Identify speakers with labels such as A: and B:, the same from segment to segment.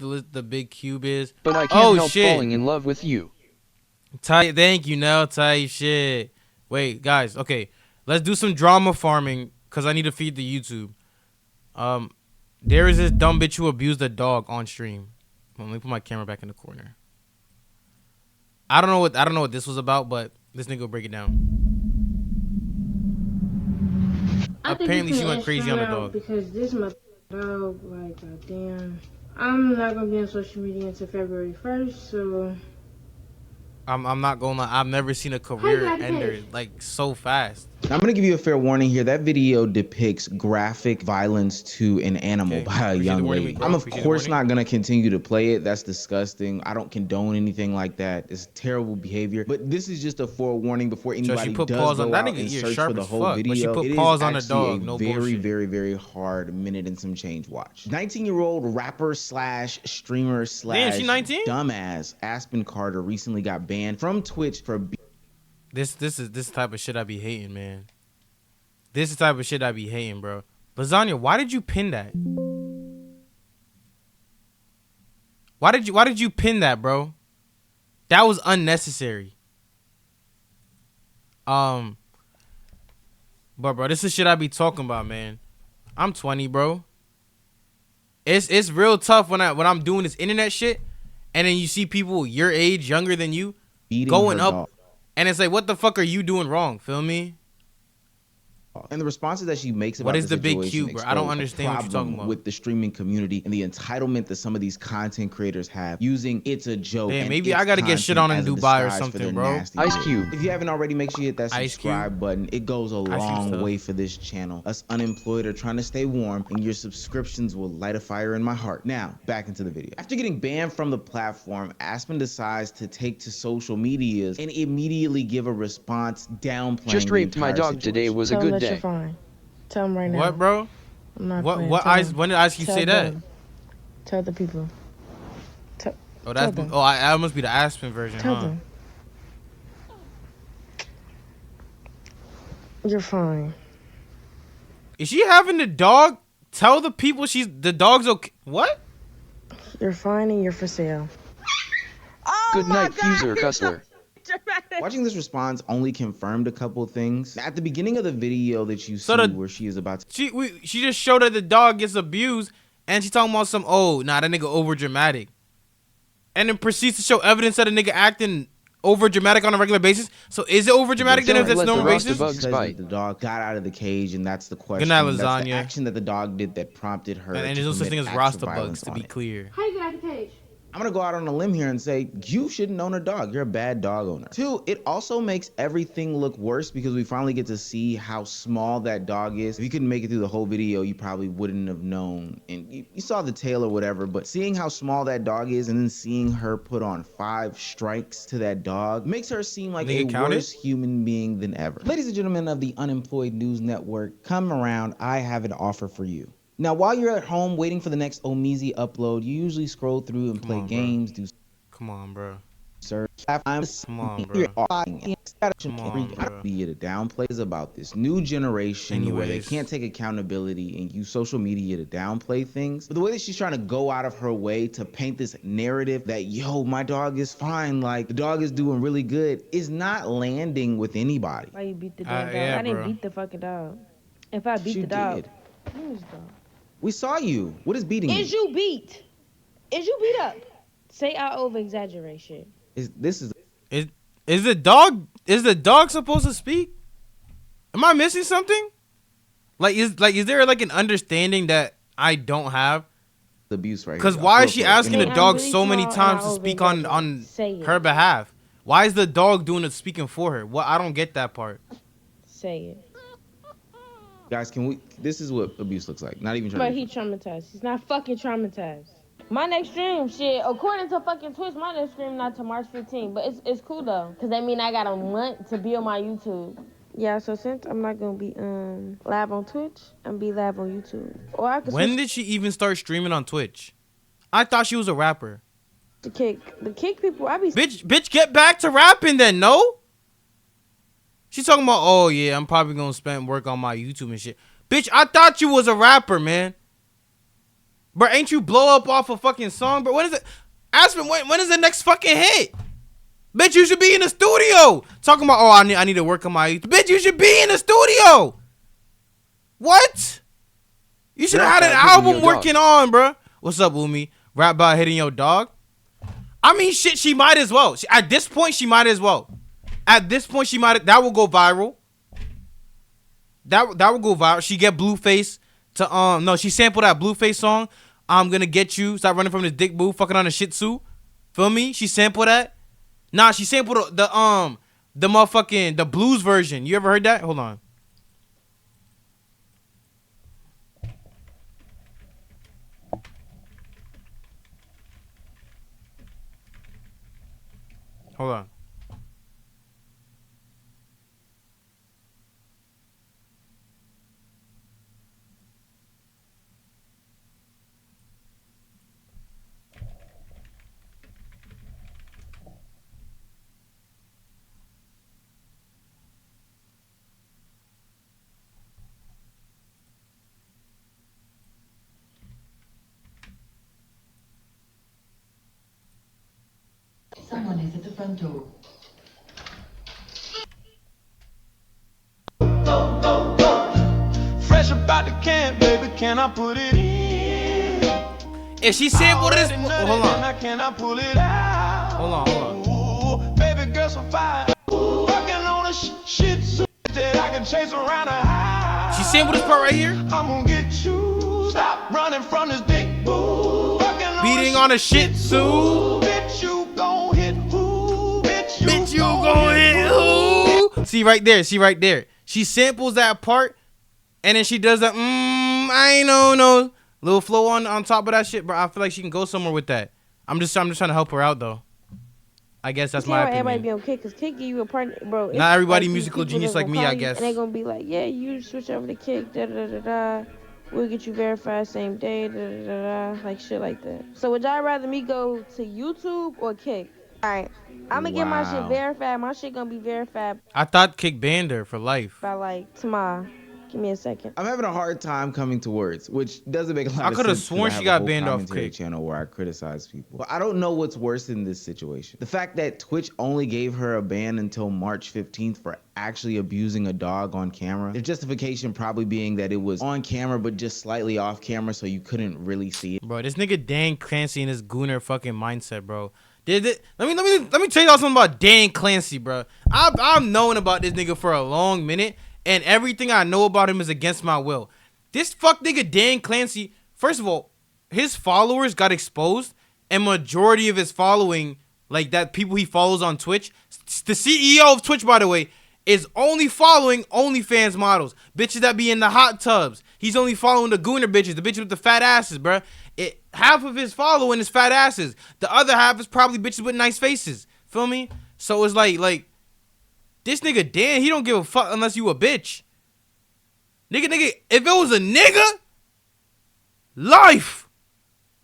A: the big cube is?
B: But I can't
A: Oh
B: help
A: shit!
B: falling in love with you.
A: Tight. Thank you, Nell. Tight shit. Wait, guys. Okay, let's do some drama farming because I need to feed the YouTube. There is this dumb bitch who abused a dog on stream. Let me put my camera back in the corner. I don't know what this was about, but this nigga will break it down. Apparently, she went crazy on the dog.
C: Because this is my dog. Like, goddamn. I'm not gonna be on social media until February 1st, so.
A: I'm not gonna lie. I've never seen a career ender like so fast.
D: I'm gonna give you a fair warning here. That video depicts graphic violence to an animal by a young lady. I'm of course not gonna continue to play it. That's disgusting. I don't condone anything like that. It's terrible behavior. But this is just a forewarning before anybody does go out and search for the whole video.
A: She put
D: It
A: paws
D: is
A: on the dog.
D: actually
A: No
D: a very,
A: bullshit.
D: very, very hard minute and some change watch. 19-year-old rapper slash streamer slash dumbass Aspen Carter recently got banned from Twitch for
A: this type of shit I be hating, man. This is the type of shit I be hating, bro. Lasagna, why did you pin that? Why did you pin that, bro? That was unnecessary. But bro, this is shit I be talking about, man. I'm 20, bro. It's real tough when I'm doing this internet shit, and then you see people your age, younger than you, going up, and it's like, what the fuck are you doing wrong? Feel me?
D: And the responses that she makes about
A: what is the big cube, bro? I don't understand what you're talking about.
D: With the streaming community and the entitlement that some of these content creators have using it's a joke.
A: Damn, maybe I gotta get shit on in Dubai or something, bro.
D: Ice Cube. If you haven't already, make sure you hit that subscribe button. It goes a long way for this channel. Us unemployed are trying to stay warm, and your subscriptions will light a fire in my heart. Now, back into the video. After getting banned from the platform, Aspen decides to take to social medias and immediately give a response downplaying.
B: Just raped my dog today was a good day.
C: You're fine. Tell him right now.
A: What, bro?
C: I'm not
A: what?
C: playing.
A: What? When did Ice Cube say that?
C: Tell the people.
A: That must be the Aspen version,
C: Tell them. You're fine.
A: Is she having the dog tell the people the dog's okay? What?
C: You're fine and you're for sale.
B: Good night, Fuser Cussler.
D: Watching this response only confirmed a couple things. At the beginning of the video that you see where she is about to...
A: She just showed that the dog gets abused, and she talking about some, that nigga over dramatic. And then proceeds to show evidence that a nigga acting over dramatic on a regular basis. So is it over dramatic then if that's normal basis?
D: The dog got out of the cage, and that's the question.
A: Good night, Lasagna.
D: That's the action that the dog did that prompted her
A: and there's no such thing as Rasta bugs, to be clear.
C: How you got out the cage?
D: I'm gonna go out on a limb here and say, you shouldn't own a dog. You're a bad dog owner. 2, it also makes everything look worse because we finally get to see how small that dog is. If you couldn't make it through the whole video, you probably wouldn't have known. And you saw the tail or whatever, but seeing how small that dog is and then seeing her put on 5 strikes to that dog makes her seem like a worse human being than ever. Ladies and gentlemen of the Unemployed News Network, come around. I have an offer for you. Now, while you're at home waiting for the next Omizi upload, you usually scroll through and play games, do...
A: Come on, bro.
D: Search.
A: Come on, bro.
D: Media to downplays about this new generation where they can't take accountability and use social media to downplay things. But the way that she's trying to go out of her way to paint this narrative that, yo, my dog is fine, like, the dog is doing really good, is not landing with anybody.
C: Why you beat the damn dog? I didn't beat the fucking dog. If I beat the dog... Who is dog?
D: We saw you. What is beating you?
C: Is you beat? Is you beat up? Say I over exaggerate shit.
A: Is the dog supposed to speak? Am I missing something? Is there like an understanding that I don't have?
D: The abuse right here.
A: Because why is she asking the dog so many times to speak on her behalf? Why is the dog doing the speaking for her? What I don't get that part.
C: Say it.
D: Guys, this is what abuse looks like. Not even trying
C: But he traumatized. He's not fucking traumatized. My next stream, shit, according to fucking Twitch, my next stream not till March 15th. But it's cool though, because that mean I got a month to be on my YouTube. Yeah, so since I'm not gonna be live on Twitch, I'm be live on YouTube. Or I could
A: When did she even start streaming on Twitch? I thought she was a rapper.
C: The kick people, I be
A: Bitch, get back to rapping then, no? She's talking about, oh yeah, I'm probably gonna work on my YouTube and shit. Bitch, I thought you was a rapper, man. Bro, ain't you blow up off a fucking song, bro? When is it? Aspen, when is the next fucking hit? Bitch, you should be in the studio. Talking about, oh, I need to work on my... Bitch, you should be in the studio. What? You should have had an album working on, bro. What's up, Umi? Rap about hitting your dog? I mean, shit, she might as well. At this point, she might as well. At this point, she might... That will go viral. That will go viral. She get Blueface to... No, she sampled that Blueface song. I'm gonna get you. Stop running from this dick boo. Fucking on a shih tzu. Feel me? She sampled that. Nah, she sampled the motherfucking... The blues version. You ever heard that? Hold on. Hold on.
E: Someone is at the front door.
F: Fresh about the can, baby, can I put it in?
A: If she sampled this, hold on.
F: Can I pull it out?
A: Hold on.
F: Ooh, baby girl so fine. Fucking on a shit suit that I can chase around the house.
A: She sampled this part right here.
F: I'm gonna get you. Stop running from this big boo.
A: Beating on a shih tzu.
F: Bitch, you gon' hit who?
A: Bitch, you gon' hit who? See right there. See right there. She samples that part, and then she does that. I ain't no little flow on top of that shit, bro. I feel like she can go somewhere with that. I'm just trying to help her out though. I guess that's my opinion.
C: Everybody be on Kick, cause Kick give you a partner, bro.
A: Not everybody
C: like
A: musical genius like me, I guess.
C: And they gonna be like, yeah, you switch over to Kick, da da da da. We'll get you verified same day, da da da da, like shit like that. So would y'all rather me go to YouTube or Kick? All right, I'm gonna get my shit verified. My shit gonna be verified.
A: I thought Kick banned her for life.
C: By like tomorrow. Give me a second.
D: I'm having a hard time coming to words, which doesn't make a lot of sense.
A: I could have sworn she got banned off Kick
D: channel where I criticize people. But I don't know what's worse in this situation. The fact that Twitch only gave her a ban until March 15th for actually abusing a dog on camera. Their justification probably being that it was on camera but just slightly off camera so you couldn't really see it.
A: Bro, this nigga Dan Clancy and his gooner fucking mindset, bro. Let me tell y'all something about Dan Clancy, bro. I've known about this nigga for a long minute. And everything I know about him is against my will. This fuck nigga Dan Clancy, first of all, his followers got exposed, and majority of his following, like that people he follows on Twitch, the CEO of Twitch, by the way, is only following OnlyFans models, bitches that be in the hot tubs. He's only following the gooner bitches, the bitches with the fat asses, bruh. Half of his following is fat asses. The other half is probably bitches with nice faces. Feel me? So it's like. This nigga Dan, he don't give a fuck unless you a bitch. Nigga, if it was a nigga, life.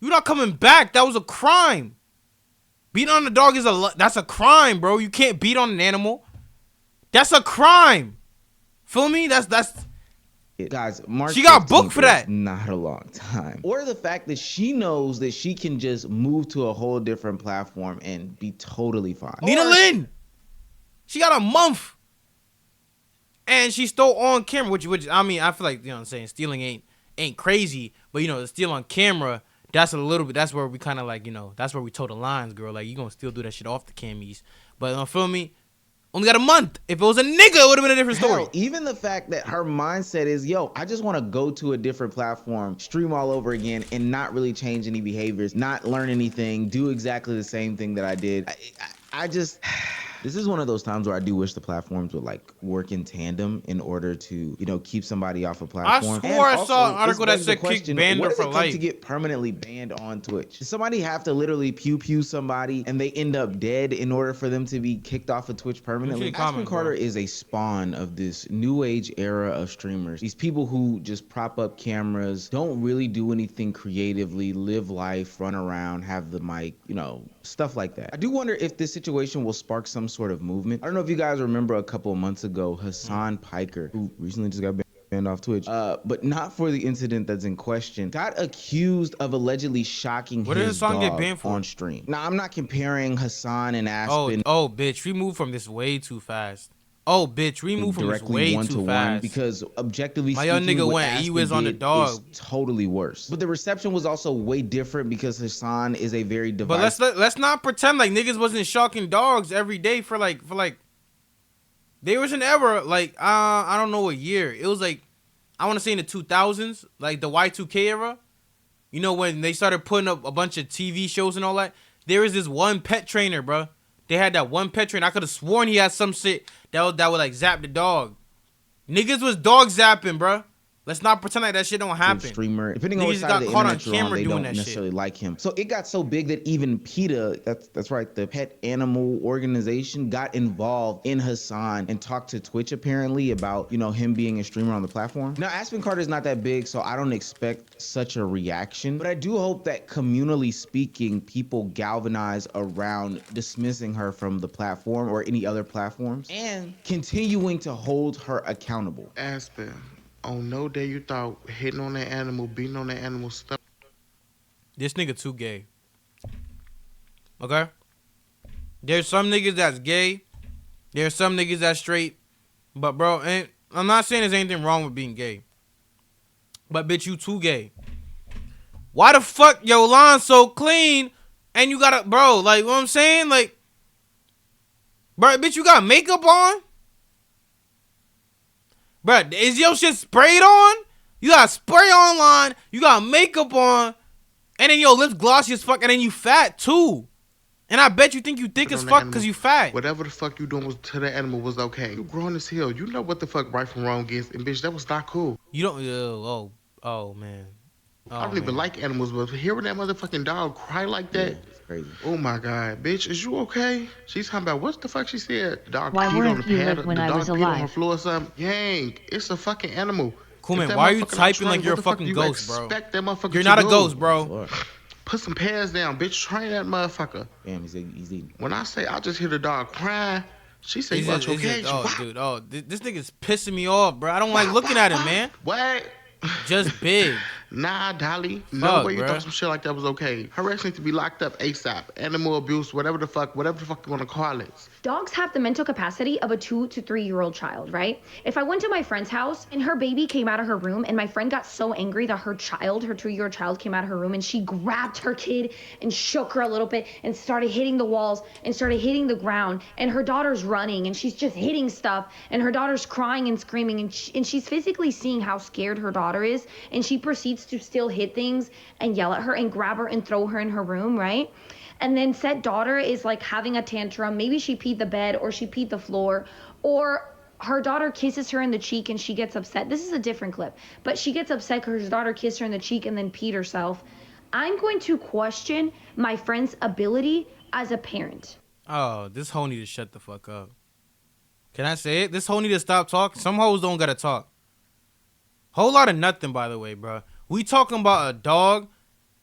A: You not coming back. That was a crime. Beating on a dog that's a crime, bro. You can't beat on an animal. That's a crime. Feel me? That's
D: guys, March
A: she got booked for that.
D: Not a long time. Or the fact that she knows that she can just move to a whole different platform and be totally fine.
A: Nina Lynn. She got a month, and she stole on camera, which I mean, I feel like, you know what I'm saying, stealing ain't crazy, but, you know, the steal on camera, that's a little bit, that's where we kind of like, you know, that's where we toe the lines, girl. Like, you gonna still do that shit off the camis, but feel me? Only got a month. If it was a nigga, it would have been a different story.
D: Hell, even the fact that her mindset is, yo, I just want to go to a different platform, stream all over again, and not really change any behaviors, not learn anything, do exactly the same thing that I did. I just... This is one of those times where I do wish the platforms would like work in tandem in order to, you know, keep somebody off a platform.
A: I swore I saw an article that said Kick banned her for life.
D: To get permanently banned on Twitch, does somebody have to literally pew somebody and they end up dead in order for them to be kicked off of Twitch permanently? Aspen Carter is a spawn of this new age era of streamers. These people who just prop up cameras, don't really do anything creatively, live life, run around, have the mic, you know, stuff like that. I do wonder if this situation will spark some sort of movement. I don't know if you guys remember a couple of months ago, Hassan Piker, who recently just got banned. and off Twitch, but not for the incident that's in question. Got accused of allegedly shocking
A: What did
D: his
A: Hassan get
D: dog
A: banned for?
D: on stream. Now, I'm not comparing Hassan and Aspen.
A: Oh, bitch, we moved from this way too fast. Oh, bitch, we moved from this
D: Directly
A: way
D: one
A: too
D: to
A: fast.
D: one, because objectively
A: My young
D: speaking,
A: nigga
D: what
A: went, he
D: Aspen
A: was on the
D: did
A: dog.
D: is totally worse. But the reception was also way different because Hassan is a very divisive.
A: But let's not pretend like niggas wasn't shocking dogs every day for like there was an era like I don't know what year. It was like I want to say in the 2000s, like the Y2K era. You know, when they started putting up a bunch of TV shows and all that. There was this one pet trainer, bro. They had that one pet trainer. I could have sworn he had some shit that would like zap the dog. Niggas was dog zapping, bro. Let's not pretend like that shit don't happen.
D: Streamer, depending on
A: Niggas
D: what side
A: got
D: of the
A: caught on
D: internet you're on,
A: camera
D: they
A: doing
D: don't
A: that
D: necessarily
A: shit.
D: like him. So it got so big that even PETA, that's right, the pet animal organization, got involved in Hassan and talked to Twitch apparently about, you know, him being a streamer on the platform. Now, Aspen Carter is not that big, so I don't expect such a reaction, but I do hope that communally speaking, people galvanize around dismissing her from the platform or any other platforms and continuing to hold her accountable.
G: Aspen, on no day you thought hitting on that animal, beating on that animal stuff.
A: This nigga too gay. Okay? There's some niggas that's gay. There's some niggas that's straight. But bro, I'm not saying there's anything wrong with being gay. But bitch, you too gay. Why the fuck your lawn so clean and you got bro, like what I'm saying? Like, bro, bitch, you got makeup on? Bro, is your shit sprayed on? You got spray online, you got makeup on, and then your lips glossy as fuck, and then you fat too. And I bet you think you thick as fuck because you fat.
G: Whatever the fuck you doing was to the animal was okay. You grown as hell. You know what the fuck right from wrong is, and bitch, that was not cool.
A: You don't. Oh man.
G: I don't even like animals, but hearing that motherfucking dog cry like that,
D: It's crazy.
G: oh my god, bitch, is you okay? She's talking about what the fuck she said. The dog
H: Why
G: peed on
H: weren't
G: the
H: you
G: pad,
H: with when
G: the
H: I
G: dog
H: was
G: peed on her
H: alive?
G: floor or something. Yang, it's a fucking animal.
A: Cool,
G: If
A: man,
G: that
A: why are you
G: motherfucker not
A: typing like
G: trained,
A: you're a
G: what the fuck
A: fucking
G: you
A: ghost, bro?
G: expect that motherfucker
A: You're
G: to
A: not a
G: do?
A: ghost, bro.
D: Lord.
G: Put some pads down, bitch. Train that motherfucker.
D: Damn, he's eating.
G: When I say I just hear the dog crying, she said,
A: It's
G: you out
A: just-
G: your
A: it's just-
G: cage.
A: oh,
G: Wow.
A: dude, this nigga's pissing me off, bro. I don't like looking at him, man.
G: What?
A: Just big.
G: Nah, Dolly. No
A: Fuck,
G: way you
A: bruh.
G: thought some shit like that was okay. Her ass needs to be locked up ASAP. Animal abuse, whatever the fuck you want to call it.
H: Dogs have the mental capacity of a 2 to 3 year old child, right? If I went to my friend's house and her baby came out of her room and my friend got so angry that her 2-year-old child came out of her room and she grabbed her kid and shook her a little bit and started hitting the walls and started hitting the ground, and her daughter's running and she's just hitting stuff and her daughter's crying and screaming, and she's physically seeing how scared her daughter is, and she proceeds to still hit things and yell at her and grab her and throw her in her room, right? And then said daughter is like having a tantrum. Maybe she peed the bed or she peed the floor, or her daughter kisses her in the cheek and she gets upset. This is a different clip, but she gets upset because her daughter kissed her in the cheek and then peed herself. I'm going to question my friend's ability as a parent.
A: Oh, this hoe need to shut the fuck up. Can I say it? This hoe need to stop talking. Some hoes don't gotta talk. Whole lot of nothing, by the way, bro. We talking about a dog,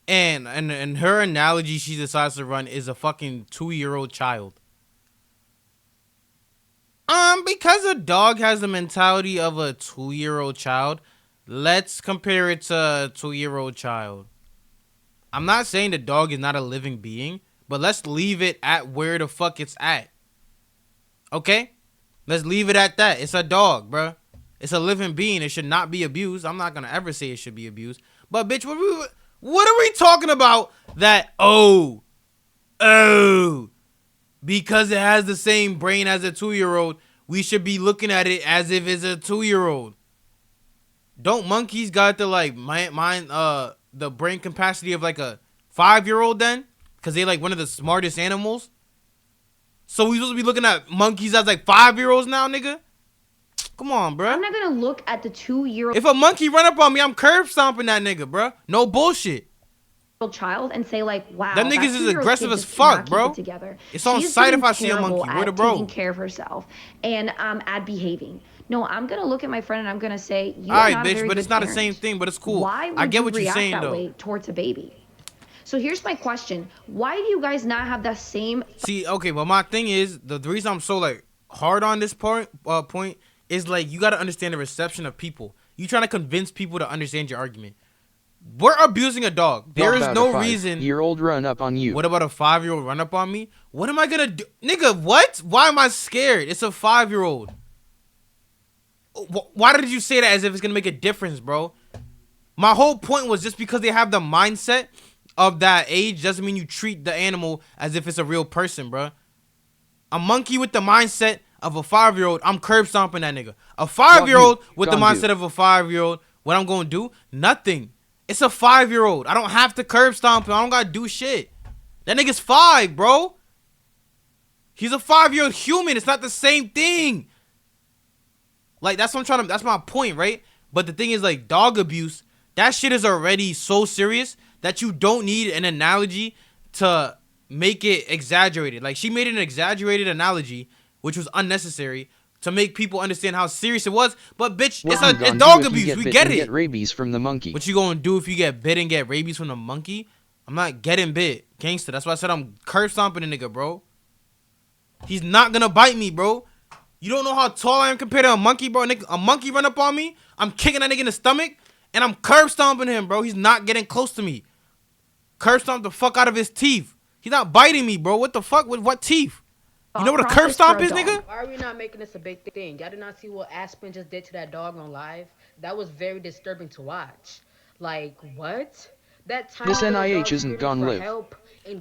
A: and her analogy she decides to run is a fucking 2-year-old child. Because a dog has the mentality of a 2-year-old child, let's compare it to a 2-year-old child. I'm not saying the dog is not a living being, but let's leave it at where the fuck it's at. Okay? Let's leave it at that. It's a dog, bro. It's a living being. It should not be abused. I'm not gonna ever say it should be abused. But bitch, what are we talking about? That because it has the same brain as a 2-year-old, we should be looking at it as if it's a 2-year-old. Don't monkeys got the like the brain capacity of like a 5-year-old then? Cause they like one of the smartest animals. So we supposed to be looking at monkeys as like 5-year-olds now, nigga? Come on, bro.
H: I'm not gonna look at the 2-year-old
A: If a monkey run up on me, I'm curb stomping that nigga, bro. No bullshit.
H: child and say like, wow,
A: Them niggas
H: that
A: is
H: 2-year-old
A: aggressive
H: kid
A: as
H: just
A: fuck,
H: cannot keep
A: bro.
H: it together.
A: It's on
H: She's
A: sight if
H: getting
A: I see a
H: terrible
A: monkey. Where the
H: at
A: bro?
H: taking care of herself and at behaving. No, I'm gonna look at my friend and I'm gonna say, you're
A: All right,
H: not a
A: bitch,
H: very
A: but it's
H: good
A: not the
H: parent.
A: same thing, but it's cool.
H: Why would
A: I get
H: you
A: what you're
H: react
A: saying,
H: that
A: though.
H: way towards a baby? So here's my question: why do you guys not have that same?
A: See, okay, well, my thing is, the reason I'm so, like, hard on this point is, like, you got to understand the reception of people. You trying to convince people to understand your argument. We're abusing a dog. There is no reason.
B: 5-year-old run up on you.
A: What about a 5-year-old run up on me? What am I gonna do? Nigga, what? Why am I scared? It's a 5-year-old. Why did you say that as if it's gonna make a difference, bro? My whole point was just because they have the mindset of that age doesn't mean you treat the animal as if it's a real person, bro. A monkey with the mindset of a 5-year-old, I'm curb stomping that nigga. A 5-year-old with the mindset of a 5-year-old, what I'm gonna do? Nothing. It's a 5-year-old. I don't have to curb stomp him. I don't gotta do shit. That nigga's 5, bro. He's a 5-year-old human. It's not the same thing. Like, that's what I'm trying to, that's my point, right? But the thing is, like, dog abuse, that shit is already so serious that you don't need an analogy to make it exaggerated. Like, she made an exaggerated analogy, which was unnecessary, to make people understand how serious it was. But, bitch, it's dog abuse. We get it.
B: Get rabies from the monkey.
A: What you gonna do if you get bit and get rabies from the monkey? I'm not getting bit. Gangster. That's why I said I'm curb stomping a nigga, bro. He's not gonna bite me, bro. You don't know how tall I am compared to a monkey, bro. A monkey run up on me, I'm kicking that nigga in the stomach, and I'm curb stomping him, bro. He's not getting close to me. Curb stomp the fuck out of his teeth. He's not biting me, bro. What the fuck? With what teeth? You know what a curb stomp is, nigga?
I: Why are we not making this a big thing? Y'all did not see what Aspen just did to that dog on live? That was very disturbing to watch. Like, what? That time
B: this NIH isn't gonna live.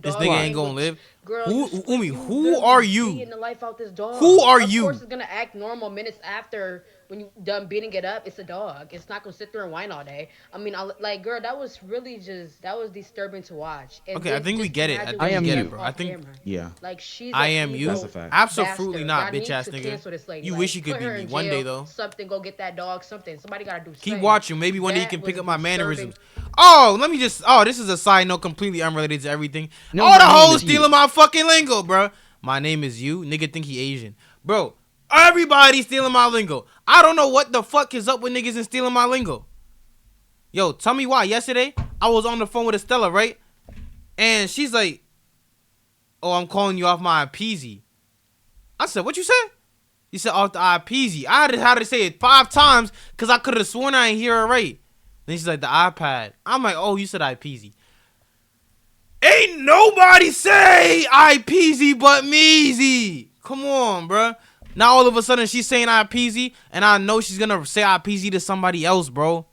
A: This nigga ain't gonna live.
I: Girl,
A: who are you?
I: The life out this dog.
A: Who are you?
I: Of course it's gonna act normal minutes after when you done beating it up. It's a dog. It's not gonna sit there and whine all day. I mean, like, girl, that was really that was disturbing to watch. And
A: okay, I think we get it.
B: I am you,
A: bro. I think,
D: yeah.
I: Like, she's
A: I am you.
D: That's a fact.
A: Absolutely not,
I: Y'all
A: bitch ass
I: need to cancel this
A: nigga.
I: lady.
A: You
I: Like,
A: wish you could
I: put
A: be
I: her
A: me
I: in
A: one
I: jail,
A: day though.
I: Something, go get that dog. Something. Somebody gotta do something.
A: Keep watching. Maybe one day you
I: That
A: can pick
I: was
A: up my
I: disturbing.
A: mannerisms. Oh, let me just. Oh, this is a side note, completely unrelated to everything.
B: No,
A: All the hoes stealing my fucking lingo, bro. My name is you. Nigga think he Asian, bro. Everybody stealing my lingo. I don't know what the fuck is up with niggas and stealing my lingo. Yo, tell me why. Yesterday, I was on the phone with Estella, right? And she's like, "Oh, I'm calling you off my IPZ." I said, "What you said?" He said, "Off the IPZ." I had to say it 5 times because I could have sworn I didn't hear her right. Then she's like, "The iPad." I'm like, "Oh, you said IPZ." Ain't nobody say IPZ but Meezy. Come on, bruh. Now all of a sudden she's saying IPZ, and I know she's gonna say IPZ to somebody else, bro.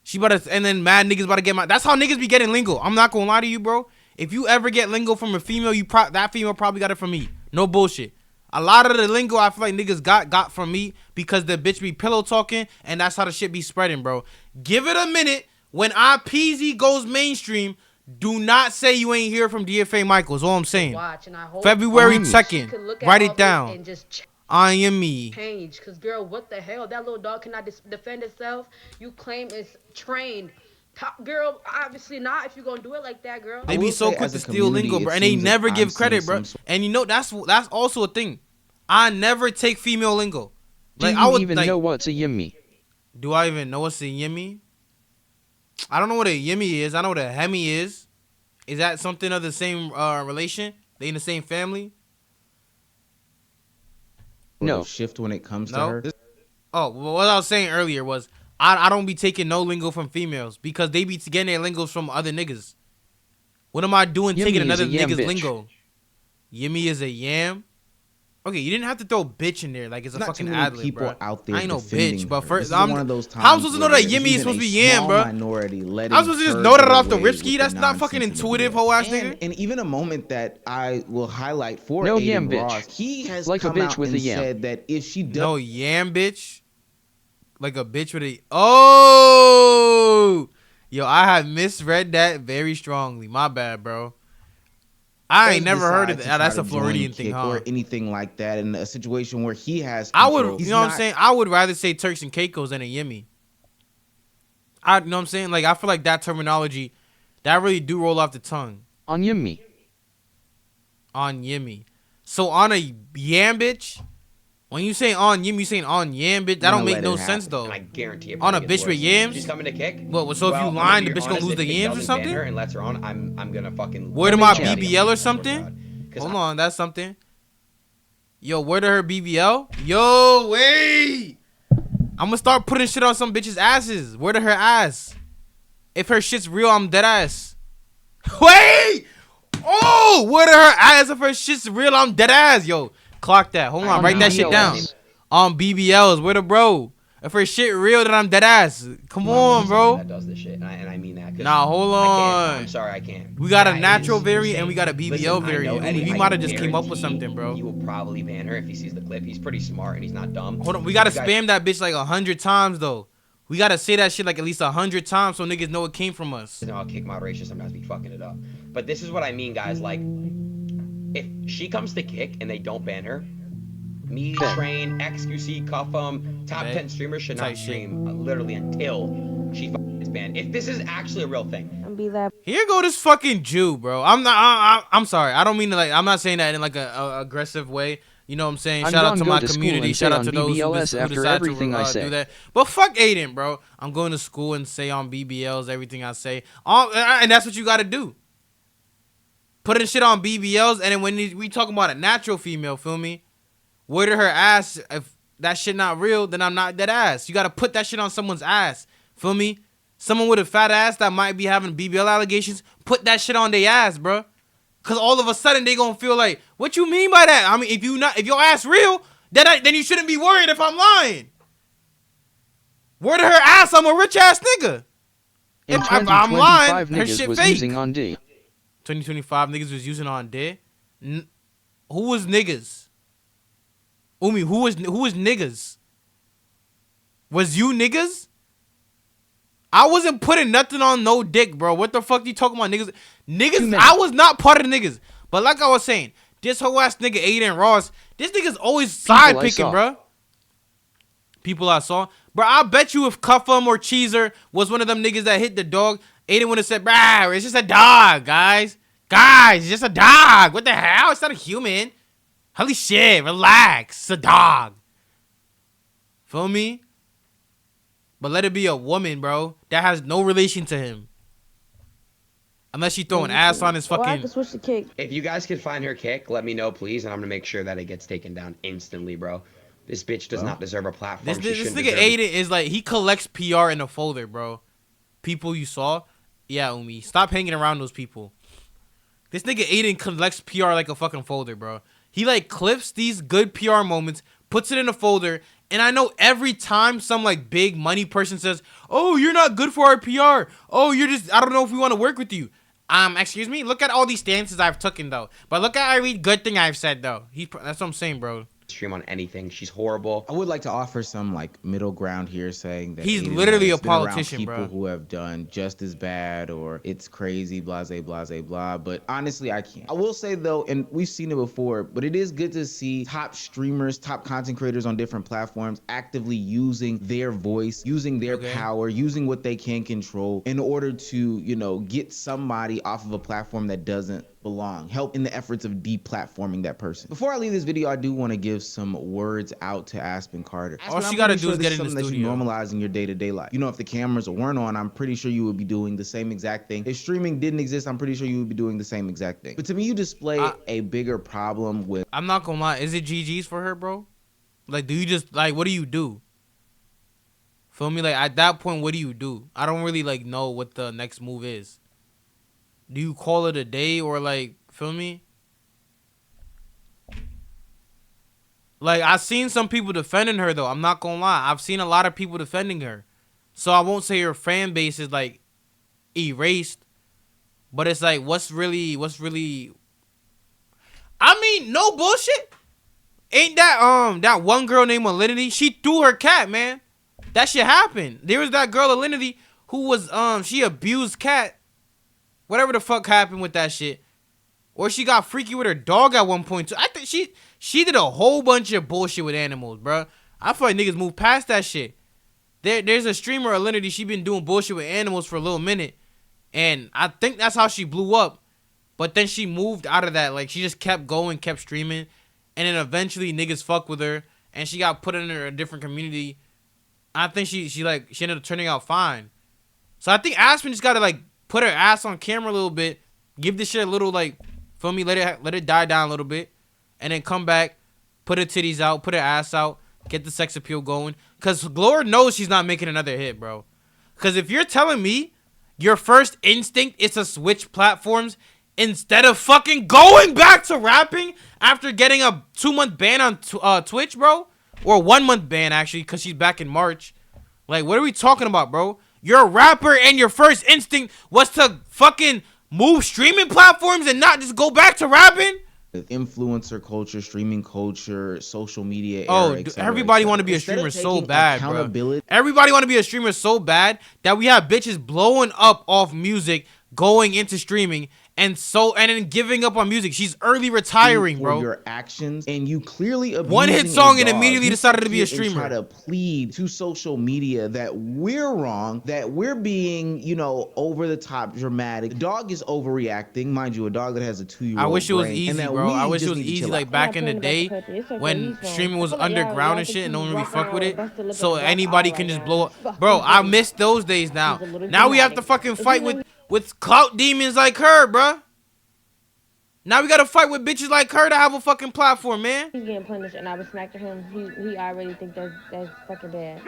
A: She about to, and then mad niggas about to get my. That's how niggas be getting lingo. I'm not gonna lie to you, bro. If you ever get lingo from a female, that female probably got it from me. No bullshit. A lot of the lingo I feel like niggas got from me because the bitch be pillow talking, and that's how the shit be spreading, bro. Give it a minute. When IPZ goes mainstream, do not say you ain't hear from DFA Michaels. All I'm saying.
I: Watch, and I hope
A: February 2nd. Write it down.
I: And just
A: I am me.
I: change, cause girl, what the hell? That little dog cannot defend itself. You claim it's trained. Girl, obviously not. If you're gonna do it like that, girl.
A: They be so quick to steal lingo, bro, and they never give credit, bro. And you know that's also a thing. I never take female lingo.
B: Like, do you even know what's a yimmy?
A: Do I even know what's a yimmy? I don't know what a yimmy is. I know what a hemi is. Is that something of the same relation? They in the same family?
D: No. Shift when it comes to her.
A: Oh, well, what I was saying earlier was I don't be taking no lingo from females because they be getting their lingos from other niggas. What am I doing taking another nigga's lingo? Yimmy is a yam. Okay, you didn't have to throw bitch in there like it's a fucking ad-lib, bro.
D: Out there
A: I ain't no bitch, but first
D: I'm one of those times.
A: How I'm supposed to know that Yimmy is supposed to be yam, bro? I'm supposed to just know that off the Ripski. That's not fucking intuitive, hoe ass nigga.
D: And even a moment that I will highlight for
B: no
D: Aiden
B: yam
D: Ross,
B: bitch.
D: He has
B: like
D: come
B: a bitch
D: out
B: with
D: and
B: a yam.
D: said that if she does
A: no yam bitch, like a bitch with a yo, I have misread that very strongly. My bad, bro. I ain't never heard of that. That's a Floridian thing, huh?
D: Or anything like that in a situation where he has
A: control.
D: I
A: would, you know what I'm saying? I would rather say Turks and Caicos than a Yimmy. You know what I'm saying? Like, I feel like that terminology, that really do roll off the tongue.
B: On Yimmy.
A: On Yimmy. So on a yam bitch, when you say on Yim, you saying on yam bitch. That don't make no sense though.
J: I guarantee it.
A: On a bitch with yams.
J: She's coming to kick.
A: What? So if you lying, the bitch gonna lose the yams or something?
J: And lets her on. I'm gonna fucking.
A: Word of my BBL or something? Hold on, that's something. Yo, word of her BBL? Yo, wait. I'm I'm gonna start putting shit on some bitches' asses. Word to her ass. If her shit's real, I'm dead ass. Wait! Oh! Word to her ass. If her shit's real, I'm dead ass. Yo, clock that. Hold on. Write that shit down. On BBLs. Where the bro? If her shit real, then I'm dead ass. Come on, bro.
J: That does this shit, and I mean that.
A: Nah, hold on.
J: I'm sorry, I can't.
A: We got a
J: That
A: natural
J: is
A: variant
J: insane.
A: and we got a BBL
J: Listen,
A: variant.
J: Eddie,
A: We
J: I
A: might have just came up with
J: guarantee
A: something, bro.
J: He will probably ban her if he sees the clip. He's pretty smart and he's not dumb.
A: Hold on, we gotta
J: You guys-
A: spam that bitch like 100 times though. We gotta say that shit like at least 100 times so niggas know it came from us.
J: You know, I'll kick moderation sometimes be fucking it up. But this is what I mean, guys. Like, if she comes to kick and they don't ban her, me, Train, XQC, Cuffum, top 10 streamers should not stream literally until she gets banned. If this is actually a real thing.
A: Here go this fucking Jew, bro. I'm sorry. I don't mean to like. I'm not saying that in like a aggressive way. You know what I'm saying? Shout out to my community. Shout out to those who decide to do that. But fuck Aiden, bro. I'm going to school and say on BBLs everything I say. And that's what you got to do. Putting shit on BBLs, and then when we talking about a natural female, feel me? Word to her ass. If that shit not real, then I'm not that ass. You got to put that shit on someone's ass. Feel me? Someone with a fat ass that might be having BBL allegations, put that shit on their ass, bro. Cause all of a sudden they gonna feel like, what you mean by that? I mean, if your ass real, then you shouldn't be worried if I'm lying. Word to her ass, I'm a rich ass nigga.
B: In
A: If I'm lying, her
B: niggas
A: shit
B: was
A: fake.
B: using on D.
A: 2025 niggas was using on D. Who was niggas? Umi, who was niggas? Was you niggas? I wasn't putting nothing on no dick, bro. What the fuck you talking about, niggas? Niggas, I was not part of the niggas. But like I was saying, this whole ass nigga Aiden Ross, this nigga's always side picking, bro. People I saw. Bro, I bet you if Cuffum or Cheezer was one of them niggas that hit the dog, Aiden would have said, bro, it's just a dog, guys. Guys, it's just a dog. What the hell? It's not a human. Holy shit, relax. It's a dog. Feel me? But let it be a woman, bro, that has no relation to him. Unless she throwing ass on his fucking...
C: I can switch the kick.
J: If you guys could find her kick, let me know, please, and I'm gonna make sure that it gets taken down instantly, bro. This bitch does not deserve a platform.
A: This nigga Aiden is like, he collects PR in a folder, bro. People you saw. Yeah, Umi. Stop hanging around those people. This nigga Aiden collects PR like a fucking folder, bro. He like clips these good PR moments, puts it in a folder, and I know every time some like big money person says, oh, you're not good for our PR. Oh, you're just, I don't know if we want to work with you. Excuse me? Look at all these stances I've taken, though. But look at every good thing I've said, though. That's what I'm saying, bro.
J: Stream on anything. She's horrible.
D: I would like to offer some like middle ground here, saying that
A: he's
D: Aiden
A: literally a
D: has been around
A: politician,
D: people
A: bro.
D: who have done just as bad, or it's crazy, blase, blase, blah. But honestly, I can't. I will say though, and we've seen it before, but it is good to see top streamers, top content creators on different platforms actively using their voice, using their power, using what they can control in order to, you know, get somebody off of a platform that doesn't belong, help in the efforts of deplatforming that person. Before I leave this video, I do want to give some words out to Aspen Carter.
A: All she gotta do is get in the
D: studio. That you normalize in your day-to-day life. You know, if the cameras weren't on, I'm pretty sure you would be doing the same exact thing. If streaming didn't exist, I'm pretty sure you would be doing the same exact thing. But to me, you display a bigger problem with...
A: I'm not gonna lie. Is it GG's for her, bro? Like, do you just, like, what do you do? Feel me? Like, at that point, what do you do? I don't really, like, know what the next move is. Do you call it a day or, like, feel me? Like, I've seen some people defending her, though. I'm not gonna lie. I've seen a lot of people defending her. So I won't say her fan base is, like, erased. But it's like, what's really... I mean, no bullshit. Ain't that one girl named Alinity? She threw her cat, man. That shit happened. There was that girl Alinity who was, she abused cat. Whatever the fuck happened with that shit. Or she got freaky with her dog at one point too. I think she did a whole bunch of bullshit with animals, bro. I feel like niggas move past that shit. There's a streamer, Alinity, she been doing bullshit with animals for a little minute. And I think that's how she blew up. But then she moved out of that. Like, she just kept going, kept streaming. And then eventually niggas fuck with her. And she got put in a different community. I think she ended up turning out fine. So I think Aspen just gotta, like, put her ass on camera a little bit. Give this shit a little, like, feel me? Let it die down a little bit. And then come back, put her titties out, put her ass out. get the sex appeal going. Cause Lord knows she's not making another hit, bro. Cause if you're telling me your first instinct is to switch platforms instead of fucking going back to rapping after getting a 2-month ban on Twitch, bro, or 1-month ban actually, cause she's back in March. Like, what are we talking about, bro? You're a rapper and your first instinct was to fucking move streaming platforms and not just go back to rapping?
D: Influencer culture, streaming culture, social media
A: Oh,
D: era, et cetera,
A: everybody
D: et
A: want to
D: cetera.
A: be a
D: Instead of
A: streamer so
D: taking
A: bad, bro.
D: accountability-
A: Everybody want to be a streamer so bad that we have bitches blowing up off music, going into streaming, and then giving up on music. She's early retiring,
D: for
A: bro.
D: your actions, and you clearly abusing
A: One hit
D: a
A: song and
D: dog.
A: immediately
D: You
A: decided to be a
D: sit here and
A: streamer.
D: Try to plead to social media that we're wrong, that we're being, you know, over the top dramatic. The dog is overreacting, mind you, a dog that has a 2-year-old.
A: I wish it was
D: brain,
A: easy,
D: and that
A: bro.
D: we
A: I wish it
D: just
A: was
D: need to
A: easy
D: chill
A: like
D: out.
A: back in the day when streaming was underground and shit and no one really fuck with it. So anybody can just blow up. Bro, I miss those days now. Now we have to fucking fight with clout demons like her, bro. Now we gotta fight with bitches like her to have a fucking platform, man.
C: He's getting punished, and I was smacking him. He already think that's fucking bad.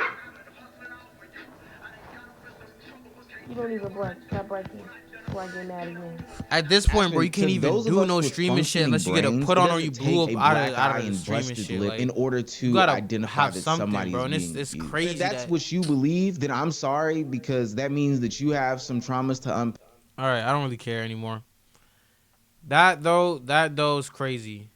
C: You don't even bark. Stop barking before I get mad again.
A: At this point, bro, you can't
D: To
A: even
D: those of
A: do
D: us
A: no
D: with
A: streaming shit unless you get a
D: functioning
A: put on
D: brains,
A: or
D: it
A: you
D: doesn't
A: blew
D: take
A: up
D: a
A: out
D: black
A: of
D: eye
A: the
D: and
A: streaming
D: busted
A: shit.
D: lip
A: Like,
D: in order
A: you
D: to
A: gotta
D: identify
A: have
D: that
A: something,
D: somebody
A: bro,
D: is
A: and
D: being
A: it's
D: abused.
A: crazy.
D: If that's what you believe, then I'm sorry, because that means that you have some traumas to unpack.
A: All right, I don't really care anymore. That though is crazy.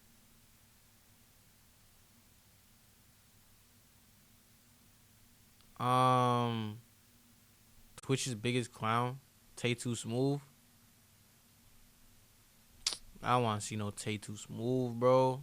A: Twitch's biggest clown, Tay Too Smooth. I don't want to see no Tay Too Smooth, bro.